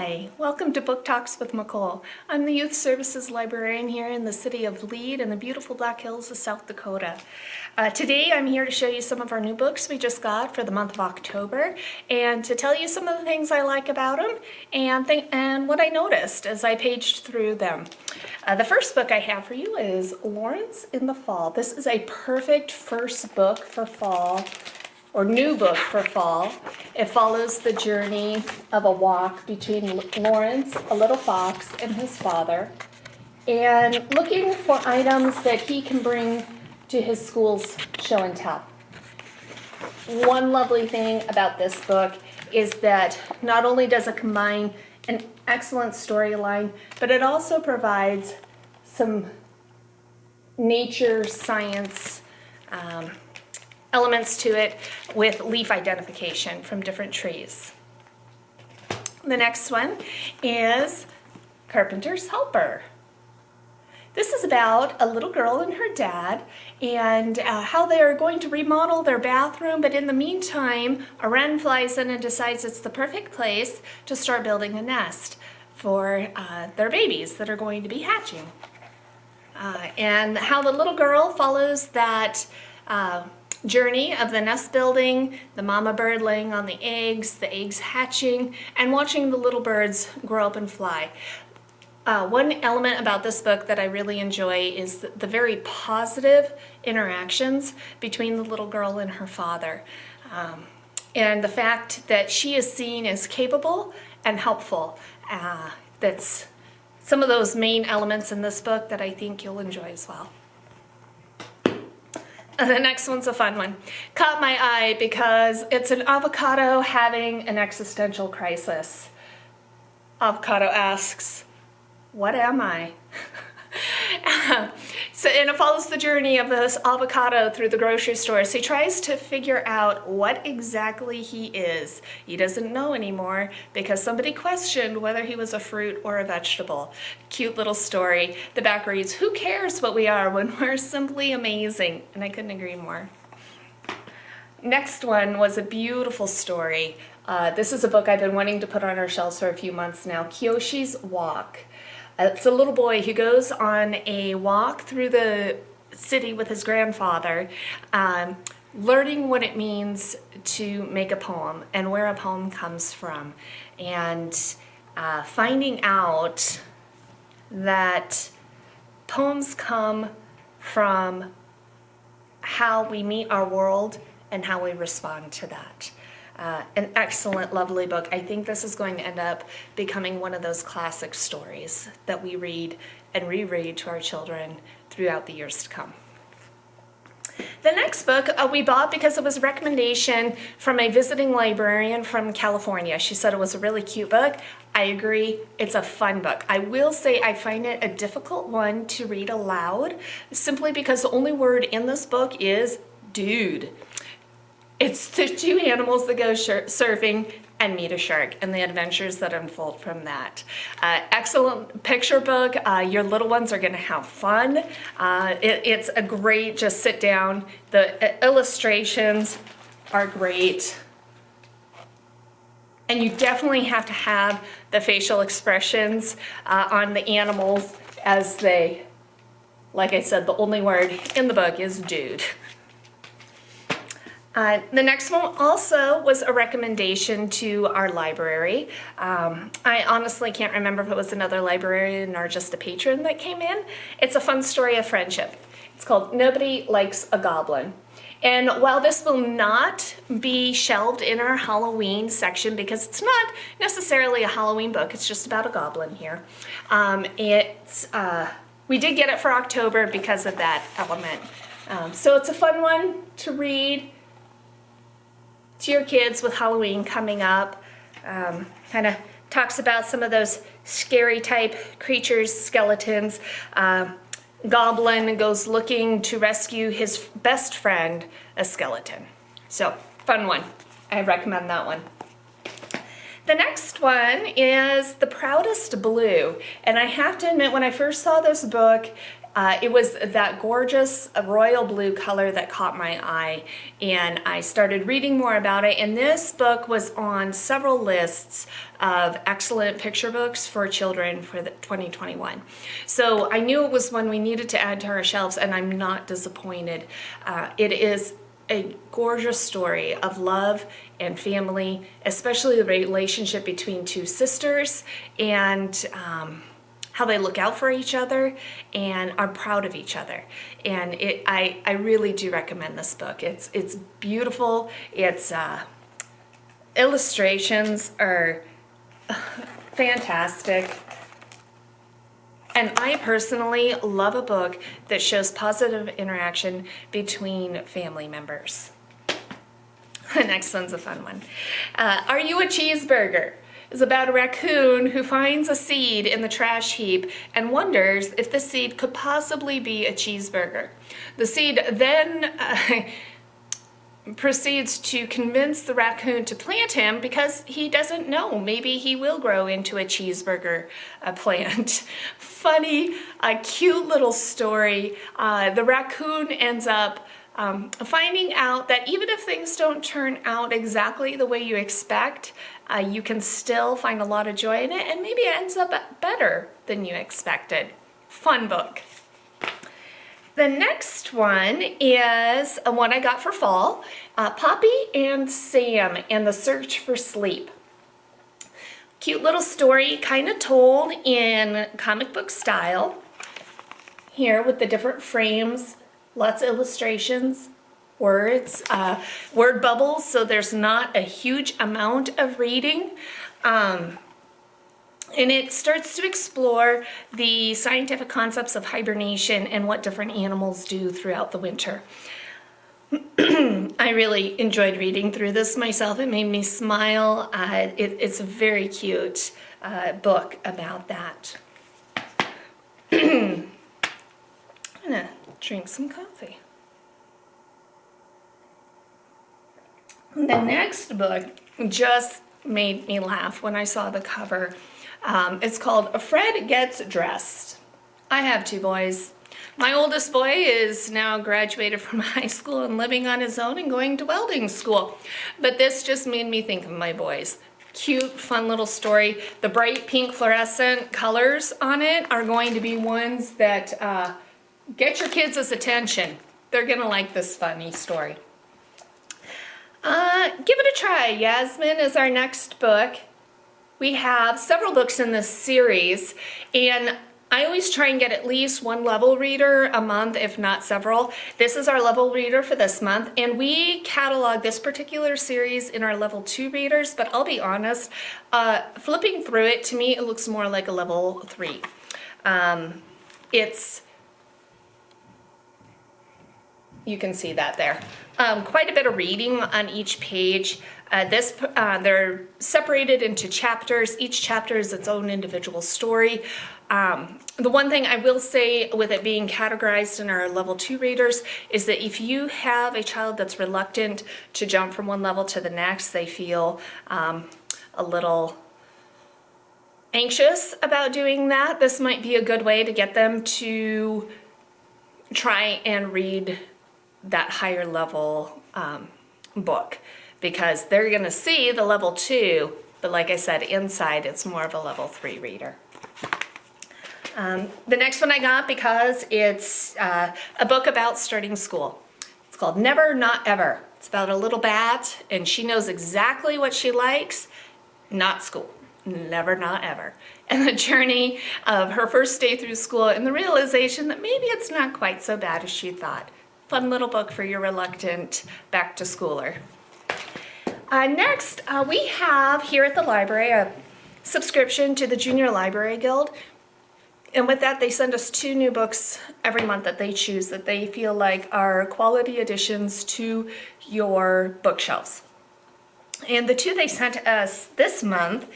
Hi, welcome to Book Talks with McCall. I'm the Youth Services Librarian here in the city of Lead in the beautiful Black Hills of South Dakota. Today I'm here to show you some of our new books we just got for the month of October and to tell you some of the things I like about them and what I noticed as I paged through them. The first book I have for you is Lawrence in the Fall. This is a perfect first book for fall, or new book for fall. It follows the journey of a walk between Lawrence, a little fox, and his father, and looking for items that he can bring to his school's show and tell. One lovely thing about this book is that not only does it combine an excellent storyline, but it also provides some nature science elements to it with leaf identification from different trees. The next one is Carpenters Helper. This is about a little girl and her dad and how they are going to remodel their bathroom, but in the meantime, a wren flies in and decides it's the perfect place to start building a nest for their babies that are going to be hatching. And how the little girl follows that journey of the nest building, the mama bird laying on the eggs hatching, and watching the little birds grow up and fly. One element about this book that I really enjoy is the very positive interactions between the little girl and her father. And the fact that she is seen as capable and helpful. That's some of those main elements in this book that I think you'll enjoy as well. And the next one's a fun one. Caught my eye because it's an avocado having an existential crisis. Avocado asks, "What am I?" And it follows the journey of this avocado through the grocery store. So he tries to figure out what exactly he is. He doesn't know anymore because somebody questioned whether he was a fruit or a vegetable. Cute little story. The back reads, "Who cares what we are when we're simply amazing?" And I couldn't agree more. Next one was a beautiful story. This is a book I've been wanting to put on our shelves for a few months now, Kyoshis Walk. It's a little boy who goes on a walk through the city with his grandfather, learning what it means to make a poem and where a poem comes from, and finding out that poems come from how we meet our world and how we respond to that. An excellent, lovely book. I think this is going to end up becoming one of those classic stories that we read and reread to our children throughout the years to come. The next book we bought because it was a recommendation from a visiting librarian from California. She said it was a really cute book. I agree, it's a fun book. I will say I find it a difficult one to read aloud, simply because the only word in this book is dude. It's the two animals that go surfing and meet a shark and the adventures that unfold from that. Excellent picture book. Your little ones are going to have fun. It's a great just sit down. The illustrations are great. And you definitely have to have the facial expressions on the animals as they, like I said, the only word in the book is dude. The next one also was a recommendation to our library. I honestly can't remember if it was another librarian or just a patron that came in. It's a fun story of friendship. It's called Nobody Likes a Goblin. And while this will not be shelved in our Halloween section because it's not necessarily a Halloween book, it's just about a goblin here. We did get it for October because of that element. So it's a fun one to read to your kids with Halloween coming up. Kind of talks about some of those scary type creatures, skeletons. Goblin goes looking to rescue his best friend, a skeleton. So, fun one. I recommend that one. The next one is The Proudest Blue. And I have to admit, when I first saw this book, It was that gorgeous royal blue color that caught my eye, and I started reading more about it, and this book was on several lists of excellent picture books for children for the 2021. So I knew it was one we needed to add to our shelves, and I'm not disappointed. It is a gorgeous story of love and family, especially the relationship between two sisters, and how they look out for each other and are proud of each other. And I really do recommend this book. It's beautiful. Its illustrations are fantastic. And I personally love a book that shows positive interaction between family members. The next one's a fun one. Are You a Cheeseburger? Is about a raccoon who finds a seed in the trash heap and wonders if the seed could possibly be a cheeseburger. The seed then proceeds to convince the raccoon to plant him because he doesn't know. Maybe he will grow into a cheeseburger plant. Funny, a cute little story. The raccoon ends up finding out that even if things don't turn out exactly the way you expect, you can still find a lot of joy in it, and maybe it ends up better than you expected. Fun book. The next one is one I got for fall, Poppy and Sam and the Search for Sleep. Cute little story, kind of told in comic book style. Here with the different frames, lots of illustrations, words, word bubbles, so there's not a huge amount of reading. And it starts to explore the scientific concepts of hibernation and what different animals do throughout the winter. I really enjoyed reading through this myself. It made me smile. It's a very cute book about that. I'm gonna drink some coffee. The next book just made me laugh when I saw the cover. It's called Fred Gets Dressed. I have two boys. My oldest boy is now graduated from high school and living on his own and going to welding school. But this just made me think of my boys. Cute, fun little story. The bright pink fluorescent colors on it are going to be ones that get your kids' attention. They're gonna like this funny story. Give it a try. Yasmine is our next book. We have several books in this series, and I always try and get at least one level reader a month, if not several. This is our level reader for this month, and we catalog this particular series in our level 2 readers, but I'll be honest, flipping through it, to me, it looks more like a level 3. You can see that there. Quite a bit of reading on each page. They're separated into chapters. Each chapter is its own individual story. The one thing I will say with it being categorized in our level 2 readers is that if you have a child that's reluctant to jump from one level to the next, they feel a little anxious about doing that, this might be a good way to get them to try and read that higher level book, because they're going to see the level 2, but like I said, inside it's more of a level 3 reader. The next one I got because it's a book about starting school. It's called Never Not Ever. It's about a little bat, and she knows exactly what she likes, not school. Never not ever. And the journey of her first day through school and the realization that maybe it's not quite so bad as she thought. Fun little book for your reluctant back-to-schooler. Next, we have here at the library a subscription to the Junior Library Guild. And with that, they send us 2 new books every month that they choose that they feel like are quality additions to your bookshelves. And the 2 they sent us this month,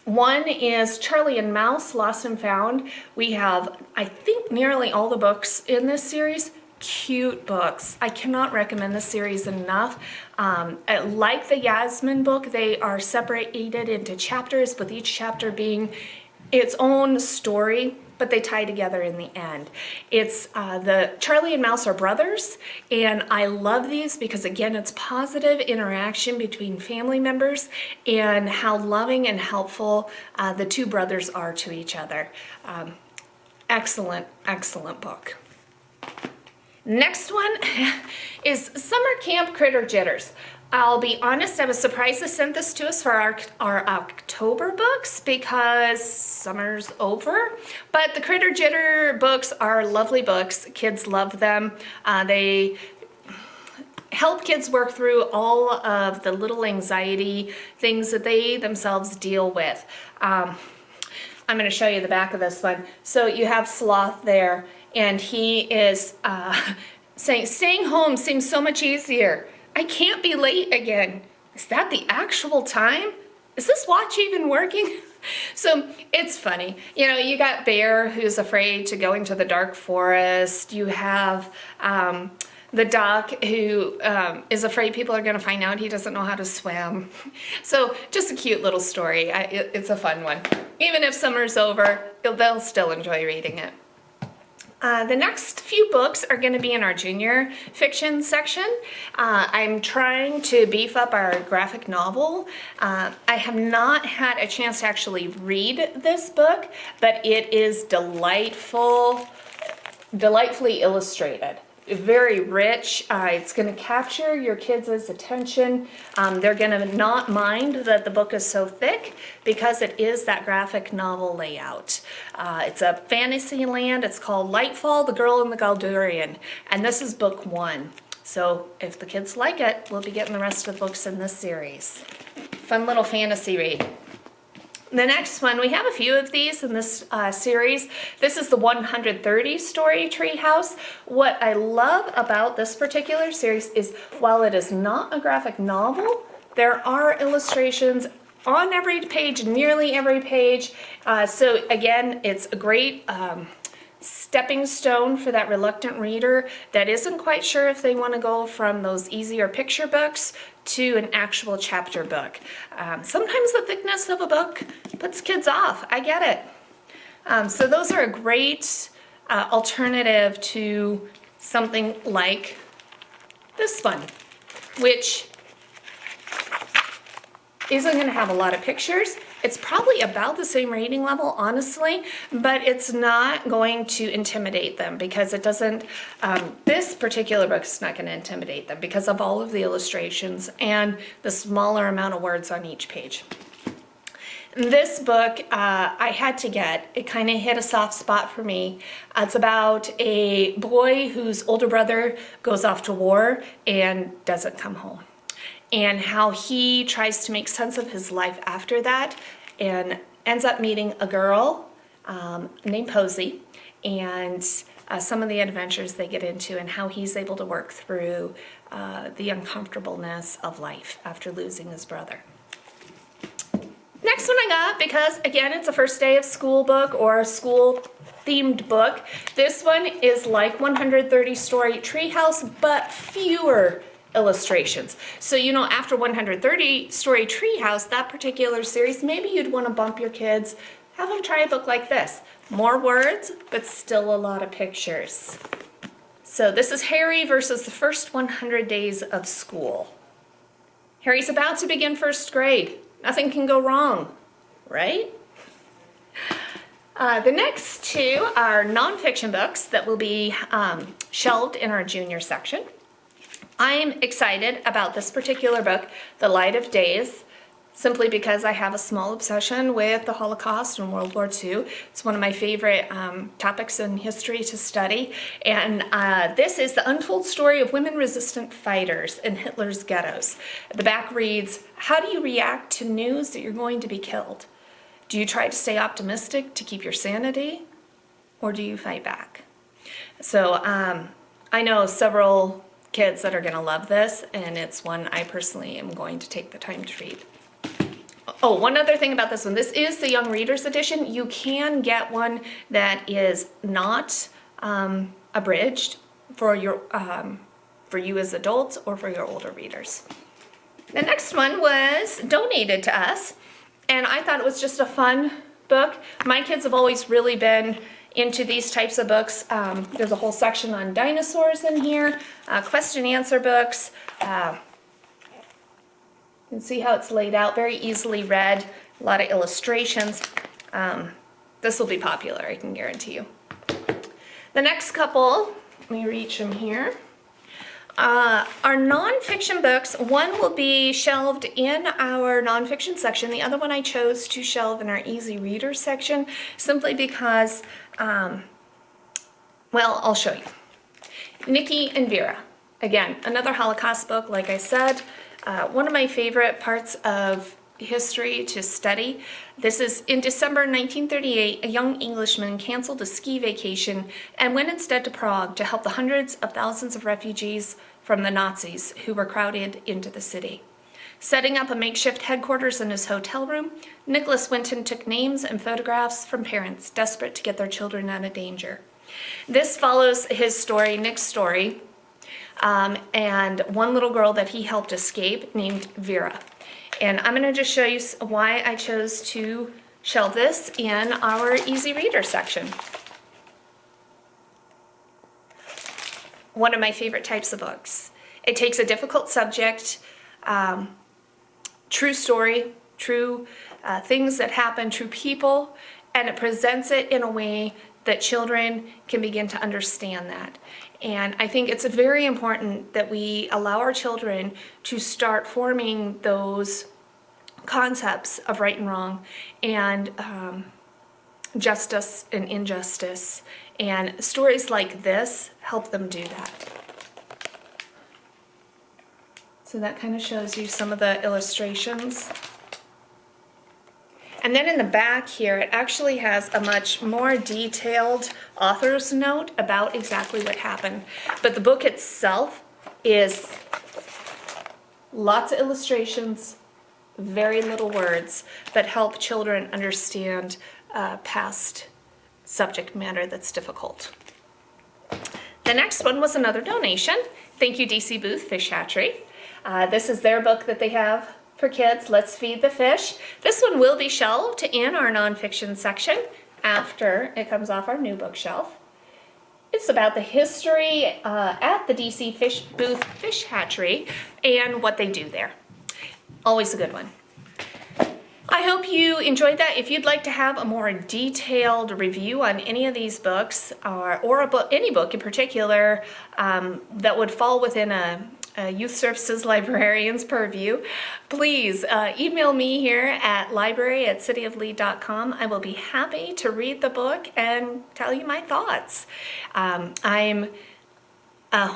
one is Charlie and Mouse, Lost and Found. We have, I think, nearly all the books in this series. Cute books. I cannot recommend this series enough. Like the Yasmine book, they are separated into chapters, with each chapter being its own story. but they tie together in the end. It's the Charlie and Mouse are brothers, and I love these because, again, it's positive interaction between family members and how loving and helpful the two brothers are to each other. Excellent, excellent book. Next one is Summer Camp Critter Jitters. I'll be honest, I was surprised they sent this to us for our October books because summer's over. But the Critter Jitter books are lovely books. Kids love them. They help kids work through all of the little anxiety things that they themselves deal with. I'm going to show you the back of this one. So you have Sloth there, and he is saying, staying home seems so much easier. I can't be late again. Is that the actual time? Is this watch even working? So it's funny. You know, you got Bear, who's afraid to go into the dark forest. You have the duck, who is afraid people are going to find out he doesn't know how to swim. So just a cute little story. It's a fun one. Even if summer's over, they'll still enjoy reading it. The next few books are going to be in our junior fiction section. I'm trying to beef up our graphic novel. I have not had a chance to actually read this book, but it is delightfully illustrated. Very rich. It's going to capture your kids' attention. They're going to not mind that the book is so thick because it is that graphic novel layout. It's a fantasy land. It's called Lightfall, The Girl in the Galdurian, and this is book 1. So if the kids like it, we'll be getting the rest of the books in this series. Fun little fantasy read. The next one, we have a few of these in this series. This is the 130 Story Treehouse. What I love about this particular series is while it is not a graphic novel, there are illustrations on every page, nearly every page. So again, it's a great stepping stone for that reluctant reader that isn't quite sure if they want to go from those easier picture books to an actual chapter book. Sometimes the thickness of a book puts kids off. I get it. So those are a great alternative to something like this one, which isn't going to have a lot of pictures. It's probably about the same rating level, honestly, but it's not going to intimidate them because it doesn't, this particular book is not going to intimidate them because of all of the illustrations and the smaller amount of words on each page. This book I had to get. It kind of hit a soft spot for me. It's about a boy whose older brother goes off to war and doesn't come home, and how he tries to make sense of his life after that and ends up meeting a girl named Posey, and some of the adventures they get into and how he's able to work through the uncomfortableness of life after losing his brother. Next one I got, because again, it's a first day of school book or a school themed book. This one is like 130 Story Treehouse, but fewer illustrations. So, you know, after 130 Story Treehouse, that particular series, maybe you'd want to bump your kids, have them try a book like this. More words, but still a lot of pictures. So this is Harry versus the first 100 days of school. Harry's about to begin first grade. Nothing can go wrong, right? The next two are nonfiction books that will be shelved in our junior section. I'm excited about this particular book, The Light of Days, simply because I have a small obsession with the Holocaust and World War II. It's one of my favorite topics in history to study. And this is the untold story of women-resistant fighters in Hitler's ghettos. The back reads, how do you react to news that you're going to be killed? Do you try to stay optimistic to keep your sanity? Or do you fight back? So I know several kids that are going to love this, and it's one I personally am going to take the time to read. Oh, one other thing about this one. This is the Young Readers Edition. You can get one that is not abridged for you as adults or for your older readers. The next one was donated to us, and I thought it was just a fun book. My kids have always really been into these types of books. There's a whole section on dinosaurs in here, question and answer books. You can see how it's laid out, very easily read, a lot of illustrations. This will be popular, I can guarantee you. The next couple, let me reach them here. Our nonfiction books, one will be shelved in our nonfiction section. The other one I chose to shelve in our easy reader section simply because, well, I'll show you. Niki and Vera. Again, another Holocaust book, like I said. One of my favorite parts of history to study. This is in December 1938, a young Englishman canceled a ski vacation and went instead to Prague to help the hundreds of thousands of refugees from the Nazis who were crowded into the city. Setting up a makeshift headquarters in his hotel room, Nicholas Winton took names and photographs from parents desperate to get their children out of danger. This follows his story, Nick's story, and one little girl that he helped escape named Vera. And I'm going to just show you why I chose to shelve this in our easy reader section. One of my favorite types of books. It takes a difficult subject, true story, true things that happen, true people, and it presents it in a way that children can begin to understand that. And I think it's very important that we allow our children to start forming those concepts of right and wrong and justice and injustice. And stories like this help them do that. So that kind of shows you some of the illustrations. And then in the back here, it actually has a much more detailed author's note about exactly what happened. But the book itself is lots of illustrations, very little words, but help children understand past subject matter that's difficult. The next one was another donation. Thank you, DC Booth Fish Hatchery. This is their book that they have for kids, Let's Feed the Fish. This one will be shelved in our nonfiction section after it comes off our new bookshelf. It's about the history at the DC Booth Fish Hatchery and what they do there. Always a good one. I hope you enjoyed that. If you'd like to have a more detailed review on any of these books, or a book, any book in particular that would fall within a Youth Services Librarian's purview, please email me here at library@cityoflee.com. I will be happy to read the book and tell you my thoughts. I've been a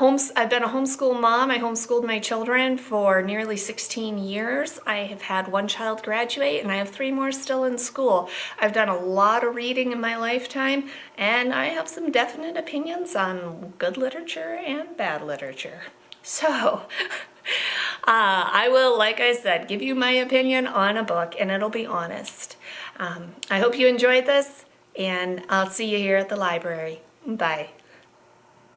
homeschool mom. I homeschooled my children for nearly 16 years. I have had one child graduate and I have 3 more still in school. I've done a lot of reading in my lifetime and I have some definite opinions on good literature and bad literature. So, I will, like I said, give you my opinion on a book, and it'll be honest. I hope you enjoyed this, and I'll see you here at the library. Bye.